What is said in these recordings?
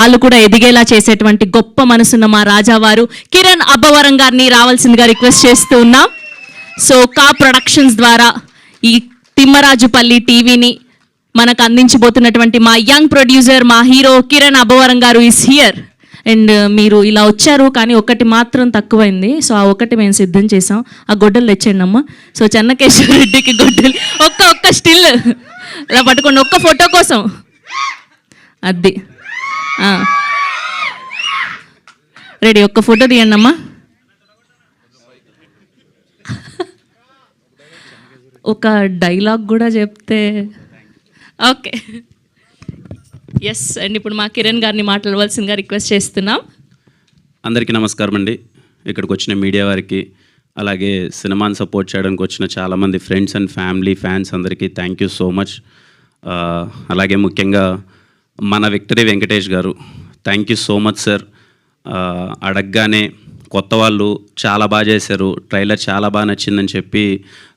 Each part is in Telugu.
వాళ్ళు కూడా ఎదిగేలా చేసేటువంటి గొప్ప మనసున్న మా రాజావారు కిరణ్ అబ్బవరం గారిని రావాల్సిందిగా రిక్వెస్ట్ చేస్తూ ఉన్నాం. సో కా ప్రొడక్షన్స్ ద్వారా ఈ తిమ్మరాజుపల్లి టీవీని మనకు అందించబోతున్నటువంటి మా యంగ్ ప్రొడ్యూసర్, మా హీరో కిరణ్ అబ్బవరం గారు ఈస్ హియర్. అండ్ మీరు ఇలా వచ్చారు, కానీ ఒకటి మాత్రం తక్కువైంది. సో ఆ ఒకటి మేము సిద్ధం చేసాం. ఆ గొడ్డలు తెచ్చండి అమ్మ. సో చెన్నకేశ్వర రెడ్డికి గొడ్డలు ఒక్క స్టిల్ ఇలా పట్టుకోండి, ఒక్క ఫోటో కోసం. అది రెడీ, ఒక్క ఫోటో తీయండి అమ్మా. ఒక డైలాగ్ కూడా చెప్తే ఓకే. ఎస్ అండ్ ఇప్పుడు మా కిరణ్ గారిని మాట్లాడవలసిందిగా రిక్వెస్ట్ చేస్తున్నాం. అందరికీ నమస్కారం అండి. ఇక్కడికి వచ్చిన మీడియా వారికి, అలాగే సినిమాని సపోర్ట్ చేయడానికి వచ్చిన చాలామంది ఫ్రెండ్స్ అండ్ ఫ్యామిలీ ఫ్యాన్స్ అందరికీ థ్యాంక్ యూ సో మచ్. అలాగే ముఖ్యంగా మన విక్టరీ వెంకటేష్ గారు, thank you so much sir. అడగగానే కొత్త వాళ్ళు చాలా బాగా చేశారు, ట్రైలర్ చాలా బాగా నచ్చిందని చెప్పి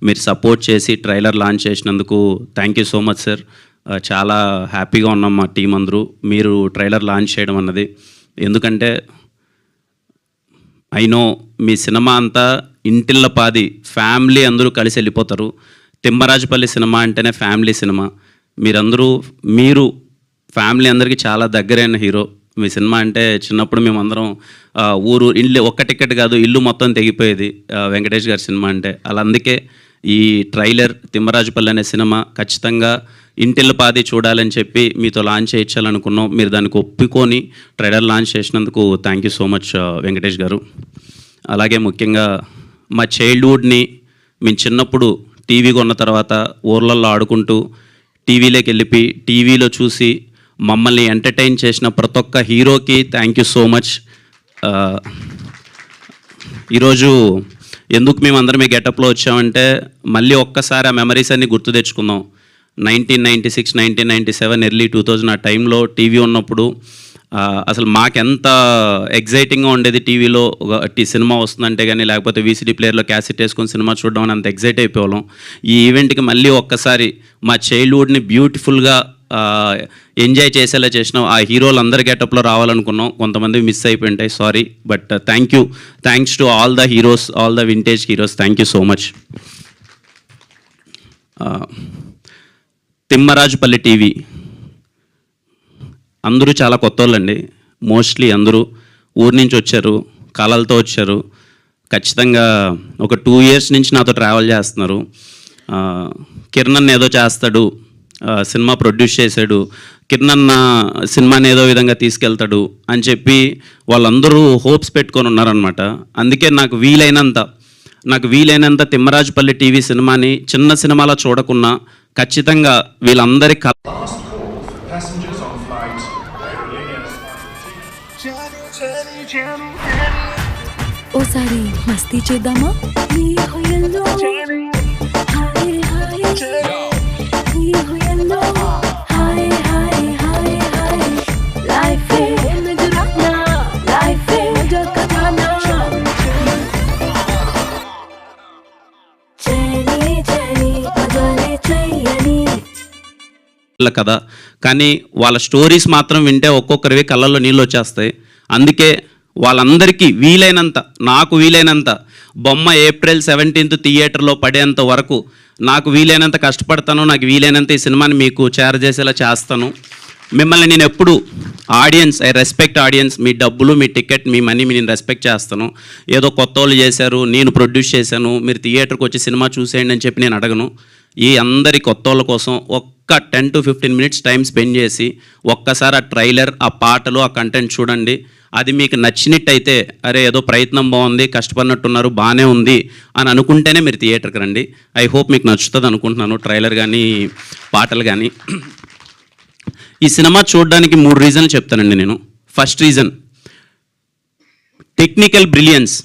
మీరు సపోర్ట్ చేసి ట్రైలర్ లాంచ్ చేసినందుకు thank you so much sir. చాలా హ్యాపీగా ఉన్నాం మా టీం అందరూ మీరు ట్రైలర్ లాంచ్ చేయడం అన్నది. ఎందుకంటే నో మీ సినిమా అంతా ఇంటిళ్ళ పాది ఫ్యామిలీ అందరూ కలిసి వెళ్ళిపోతారు. తిమ్మరాజుపల్లి సినిమా అంటేనే ఫ్యామిలీ సినిమా. మీరు ఫ్యామిలీ అందరికీ చాలా దగ్గరైన హీరో. మీ సినిమా అంటే చిన్నప్పుడు మేమందరం ఇల్లు ఒక్క టికెట్ కాదు, ఇల్లు మొత్తం తెగిపోయేది వెంకటేష్ గారి సినిమా అంటే. అలా అందుకే ఈ ట్రైలర్ తిమ్మరాజుపల్లి అనే సినిమా ఖచ్చితంగా ఇంటిళ్ళ పాది చూడాలని చెప్పి మీతో లాంచ్ చేయించాలనుకున్నాం. మీరు దానికి ఒప్పుకొని ట్రైలర్ లాంచ్ చేసినందుకు thank you so much Venkatesh గారు. అలాగే ముఖ్యంగా మా చైల్డ్హుడ్ని మేము చిన్నప్పుడు టీవీ కొన్న తర్వాత ఊర్లలో ఆడుకుంటూ టీవీలోకి వెళ్ళిపోయి టీవీలో చూసి మమ్మల్ని ఎంటర్టైన్ చేసిన ప్రతి ఒక్క హీరోకి థ్యాంక్ యూ సో మచ్. ఈరోజు ఎందుకు మేమందరం మీ గెటప్లో వచ్చామంటే మళ్ళీ ఒక్కసారి ఆ మెమరీస్ అన్ని గుర్తు తెచ్చుకుందాం. 1996, 1997, ఎర్లీ 2000 ఆ టైంలో టీవీ ఉన్నప్పుడు అసలు మాకెంత ఎగ్జైటింగ్గా ఉండేది. టీవీలో ఒక సినిమా వస్తుందంటే కానీ, లేకపోతే వీసీడీ ప్లేయర్లో క్యాసెట్ వేసుకొని సినిమా చూడడం అని అంత ఎగ్జైట్ అయిపోవాళ్ళం. ఈ ఈవెంట్కి మళ్ళీ ఒక్కసారి మా చైల్డ్హుడ్ని బ్యూటిఫుల్గా ఎంజాయ్ చేసేలా చేసినాం. ఆ హీరోలు అందరి గెటప్లో రావాలనుకున్నాం, కొంతమంది మిస్ అయిపోయింటాయి, sorry. But thanks to all the heroes, all the vintage heroes, thank you so much. Thimmarajupalli TV అందరూ చాలా కొత్త వాళ్ళండి. మోస్ట్లీ అందరూ ఊరి నుంచి వచ్చారు, కళలతో వచ్చారు. ఖచ్చితంగా ఒక 2 years నుంచి నాతో ట్రావెల్ చేస్తున్నారు. కిరణ్ ఏదో చేస్తాడు, సినిమా ప్రొడ్యూస్ చేశాడు, కిరణ్ సినిమాని ఏదో విధంగా తీసుకెళ్తాడు అని చెప్పి వాళ్ళందరూ హోప్స్ పెట్టుకొని ఉన్నారనమాట. అందుకే నాకు వీలైనంత తిమ్మరాజుపల్లి టీవీ సినిమాని చిన్న సినిమాలో చూడకున్నా ఖచ్చితంగా వీళ్ళందరి ఓసారి మస్తీ చేద్దామా? కదా, కానీ వాళ్ళ స్టోరీస్ మాత్రం వింటే ఒక్కొక్కరివి కళ్ళల్లో నీళ్ళు వచ్చేస్తాయి. అందుకే వాళ్ళందరికీ నాకు వీలైనంత బొమ్మ April 17th థియేటర్లో పడేంత వరకు నాకు వీలైనంత కష్టపడతాను. నాకు వీలైనంత ఈ సినిమాని మీకు చేరజేసేలా చేస్తాను. మిమ్మల్ని నేను ఎప్పుడు ఐ రెస్పెక్ట్ ఆడియన్స్. మీ డబ్బులు, మీ టికెట్, మీ మనీ నేను రెస్పెక్ట్ చేస్తాను. ఏదో కొత్త వాళ్ళు చేశారు, నేను ప్రొడ్యూస్ చేశాను, మీరు థియేటర్కి వచ్చి సినిమా చూసేయండి అని చెప్పి నేను అడగను. ఈ అందరి కొత్త వాళ్ళ కోసం ఒక్క 10 to 15 minutes టైం స్పెండ్ చేసి ఒక్కసారి ఆ ట్రైలర్, ఆ పాటలు, ఆ కంటెంట్ చూడండి. అది మీకు నచ్చినట్టయితే అరే ఏదో ప్రయత్నం బాగుంది, కష్టపడినట్టున్నారు, బాగానే ఉంది అని అనుకుంటేనే మీరు థియేటర్కి రండి. ఐ హోప్ మీకు నచ్చుతుంది అనుకుంటున్నాను ట్రైలర్ కానీ పాటలు కానీ. ఈ సినిమా చూడడానికి 3 రీజన్లు చెప్తానండి నేను. First reason technical brilliance.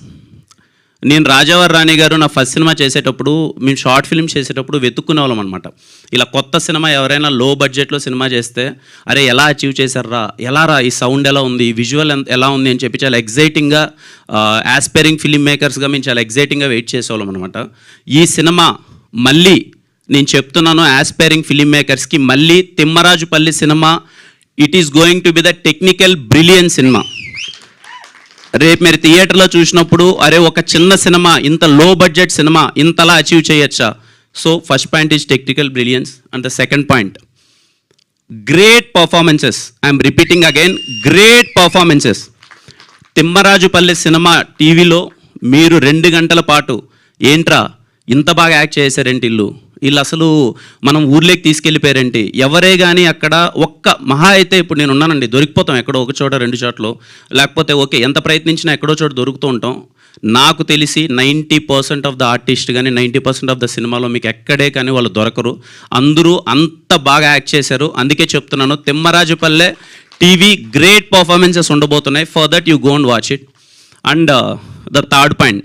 నేను రాజావారు రాణి గారు నా ఫస్ట్ సినిమా చేసేటప్పుడు, మేము షార్ట్ ఫిల్మ్ చేసేటప్పుడు వెతుక్కునే వాళ్ళం అనమాట. ఇలా కొత్త సినిమా ఎవరైనా లో బడ్జెట్లో సినిమా చేస్తే అరే ఎలా అచీవ్ చేశారా, ఎలా రా, ఈ సౌండ్ ఎలా ఉంది, విజువల్ ఎలా ఉంది అని చెప్పి చాలా ఎగ్జైటింగ్గా యాస్పైరింగ్ ఫిల్మ్ మేకర్స్గా మేము చాలా ఎగ్జైటింగ్గా వెయిట్ చేసేవాళ్ళం అనమాట. ఈ సినిమా మళ్ళీ నేను చెప్తున్నాను యాస్పైరింగ్ ఫిల్మ్ మేకర్స్కి, మళ్ళీ Thimmarajupalli cinema it is going to be the technical brilliant cinema. రేపు మీరు థియేటర్లో చూసినప్పుడు అరే ఒక చిన్న సినిమా, ఇంత లో బడ్జెట్ సినిమా ఇంతలా అచీవ్ చేయొచ్చా? So first point is technical brilliance. And the second point, great performances. I'm repeating again, great performances. Thimmarajupalli cinema టీవీలో మీరు 2 గంటల పాటు ఏంట్రా ఇంత బాగా యాక్ట్ చేశారేంటి వీళ్ళు అసలు మనం ఊర్లోకి తీసుకెళ్ళిపోయారేంటి, ఎవరే కానీ అక్కడ ఒక్క మహా అయితే ఇప్పుడు నేను ఉన్నానండి, దొరికిపోతాం ఎక్కడో ఒక చోట 2 చోట్ల, లేకపోతే ఓకే ఎంత ప్రయత్నించినా ఎక్కడో చోట దొరుకుతూ ఉంటాం. నాకు తెలిసి 90% ఆఫ్ ద ఆర్టిస్ట్ కానీ 90% ఆఫ్ ద సినిమాలో మీకు ఎక్కడే కానీ వాళ్ళు దొరకరు. అందరూ అంత బాగా యాక్ట్ చేశారు. అందుకే చెప్తున్నాను, తిమ్మరాజుపల్లె టీవీ గ్రేట్ పర్ఫార్మెన్సెస్ ఉండబోతున్నాయి. For that you go and watch it. And the third point,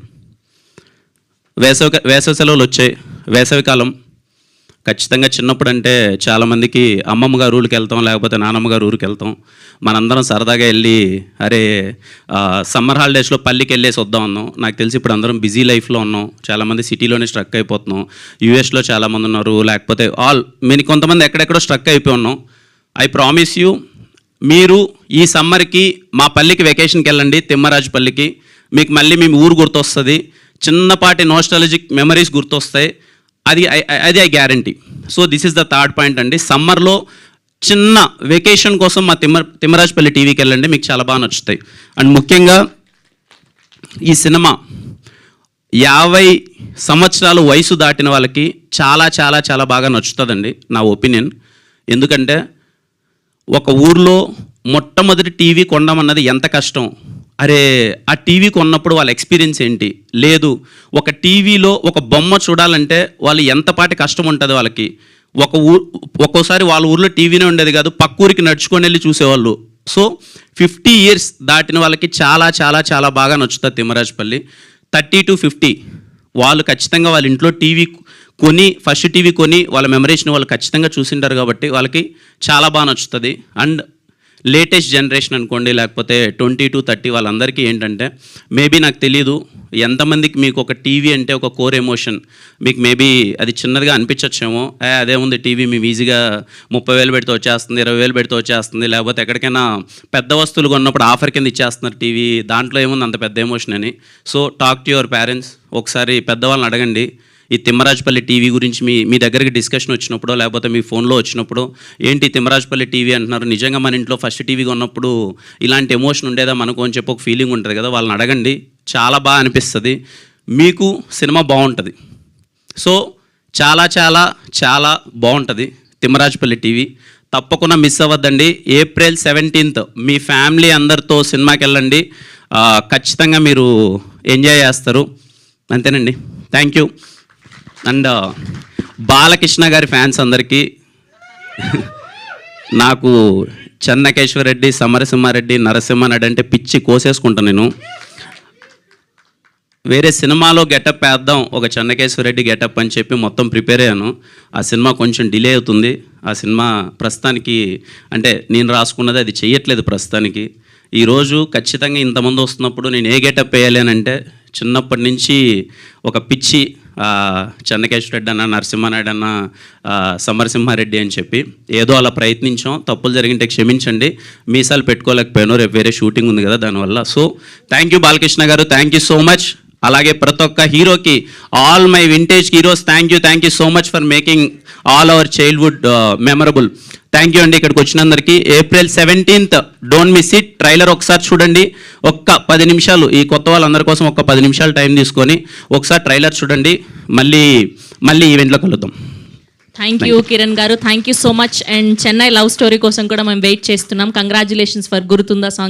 వేసవి సెలవులు వచ్చాయి, వేసవికాలం. ఖచ్చితంగా చిన్నప్పుడు అంటే చాలామందికి అమ్మమ్మ గారు ఊరికి వెళ్తాం, లేకపోతే నానమ్మ గారు ఊరికి వెళ్తాం. మనందరం సరదాగా వెళ్ళి అరే సమ్మర్ హాలిడేస్లో పల్లికి వెళ్ళేసి వద్దాం అన్నాం. నాకు తెలిసి ఇప్పుడు అందరం బిజీ లైఫ్లో ఉన్నాం, చాలామంది సిటీలోనే స్ట్రక్ అయిపోతున్నాం. యూఎస్లో చాలామంది ఉన్నారు, లేకపోతే కొంతమంది ఎక్కడెక్కడో స్ట్రక్ అయిపోయి ఉన్నాం. ఐ ప్రామిస్ యూ, మీరు ఈ సమ్మర్కి మా పల్లికి వెకేషన్కి వెళ్ళండి, తిమ్మరాజుపల్లికి. మీకు మళ్ళీ మీ ఊరు గుర్తొస్తుంది, చిన్నపాటి నోస్టాలజిక్ మెమరీస్ గుర్తొస్తాయి. అది I guarantee. So this is the third point అండి. సమ్మర్లో చిన్న వెకేషన్ కోసం మా తిమ్మరాజుపల్లి టీవీకి వెళ్ళండి, మీకు చాలా బాగా నచ్చుతాయి. అండ్ ముఖ్యంగా ఈ సినిమా 50 సంవత్సరాలు వయసు దాటిన వాళ్ళకి చాలా చాలా చాలా బాగా నచ్చుతుందండి, నా ఒపీనియన్. ఎందుకంటే ఒక ఊర్లో మొట్టమొదటి టీవీ కొనమన్నది ఎంత కష్టం, అరే ఆ టీవీ కొన్నప్పుడు వాళ్ళ ఎక్స్పీరియన్స్ ఏంటి, లేదు ఒక టీవీలో ఒక బొమ్మ చూడాలంటే వాళ్ళు ఎంతపాటి కష్టం ఉంటుంది వాళ్ళకి. ఒక్కోసారి వాళ్ళ ఊర్లో టీవీనే ఉండేది కాదు, పక్క ఊరికి నడుచుకొని వెళ్ళి చూసేవాళ్ళు. సో 50 years దాటిన వాళ్ళకి చాలా చాలా చాలా బాగా నచ్చుతుంది తిమ్మరాజుపల్లి. 30 to 50 వాళ్ళు ఖచ్చితంగా వాళ్ళ ఇంట్లో టీవీ కొని, ఫస్ట్ టీవీ కొని వాళ్ళ మెమరీస్ని వాళ్ళు ఖచ్చితంగా చూసింటారు కాబట్టి వాళ్ళకి చాలా బాగా నచ్చుతుంది. అండ్ లేటెస్ట్ జనరేషన్ అనుకోండి, లేకపోతే 20 to 30 వాళ్ళందరికీ ఏంటంటే మేబీ నాకు తెలియదు ఎంతమందికి మీకు ఒక టీవీ అంటే ఒక కోర్ ఎమోషన్, మీకు మేబీ అది చిన్నదిగా అనిపించచ్చేమో, అదేముంది టీవీ మేము ఈజీగా 30,000 పెడితే వచ్చేస్తుంది, 20,000 పెడితే వచ్చేస్తుంది, లేకపోతే ఎక్కడికైనా పెద్ద వస్తువులు కొన్నప్పుడు ఆఫర్ కింద ఇచ్చేస్తున్నారు టీవీ, దాంట్లో ఏముంది అంత పెద్ద ఎమోషన్ అని. So talk to your parents, ఒకసారి పెద్దవాళ్ళని అడగండి ఈ తిమ్మరాజుపల్లి టీవీ గురించి. మీ దగ్గరికి డిస్కషన్ వచ్చినప్పుడు, లేకపోతే మీ ఫోన్లో వచ్చినప్పుడు ఏంటి తిమ్మరాజుపల్లి టీవీ అంటున్నారు, నిజంగా మన ఇంట్లో ఫస్ట్ టీవీ కొన్నప్పుడు ఇలాంటి ఎమోషన్ ఉండేదా మనకు అని చెప్పి ఒక ఫీలింగ్ ఉంటుంది కదా, వాళ్ళని అడగండి, చాలా బాగా అనిపిస్తుంది, మీకు సినిమా బాగుంటుంది. సో చాలా చాలా చాలా బాగుంటుంది తిమ్మరాజుపల్లి టీవీ. తప్పకుండా మిస్ అవ్వద్దండి. April 17th మీ ఫ్యామిలీ అందరితో సినిమాకి వెళ్ళండి, ఖచ్చితంగా మీరు ఎంజాయ్ చేస్తారు. అంతేనండి, థ్యాంక్ యూ. అండ్ బాలకృష్ణ గారి ఫ్యాన్స్ అందరికీ నాకు చెన్నకేశ్వరరెడ్డి, సమరసింహారెడ్డి, నరసింహారెడ్డి అంటే పిచ్చి కోసేసుకుంటాను నేను. వేరే సినిమాలో గెటప్ వేద్దాం, ఒక చెన్నకేశ్వరరెడ్డి గెటప్ అని చెప్పి మొత్తం ప్రిపేర్ అయ్యాను. ఆ సినిమా కొంచెం డిలే అవుతుంది. ఆ సినిమా ప్రస్తుతానికి అంటే నేను రాసుకున్నది అది చెయ్యట్లేదు ప్రస్తుతానికి. ఈరోజు ఖచ్చితంగా ఇంతమంది వస్తున్నప్పుడు నేను ఏ గెటప్ వేయాలి అని అంటే, చిన్నప్పటి నుంచి ఒక పిచ్చి చెన్నకేశ్వరరెడ్డి అన్న, నరసింహారెడ్డి అన్న, సమరసింహారెడ్డి అని చెప్పి ఏదో అలా ప్రయత్నించాం. తప్పులు జరిగింటే క్షమించండి, మీసాలు పెట్టుకోలేకపోయాను, రేపు వేరే షూటింగ్ ఉంది కదా దానివల్ల. సో థ్యాంక్ యూ బాలకృష్ణ గారు, థ్యాంక్ యూ సో మచ్. అలాగే ప్రతి ఒక్క హీరోకి, all my vintage heroes, thank you so much for making all our childhood memorable. Thank you అండి ఇక్కడికి వచ్చినందరికీ. April 17th don't miss it. Trailer ఒకసారి చూడండి, ఒక్క 10 నిమిషాలు, ఈ కొత్త వాళ్ళందరి కోసం ఒక 10 నిమిషాలు టైం తీసుకొని ఒకసారి ట్రైలర్ చూడండి. మళ్ళీ ఈవెంట్లో కలుద్దాం. థ్యాంక్ యూ కిరణ్ గారు, thank you so much. And Chennai love story కోసం కూడా మేము వెయిట్ చేస్తున్నాం. కంగ్రాచులేషన్స్ ఫర్ గుర్తుందా సాంగ్.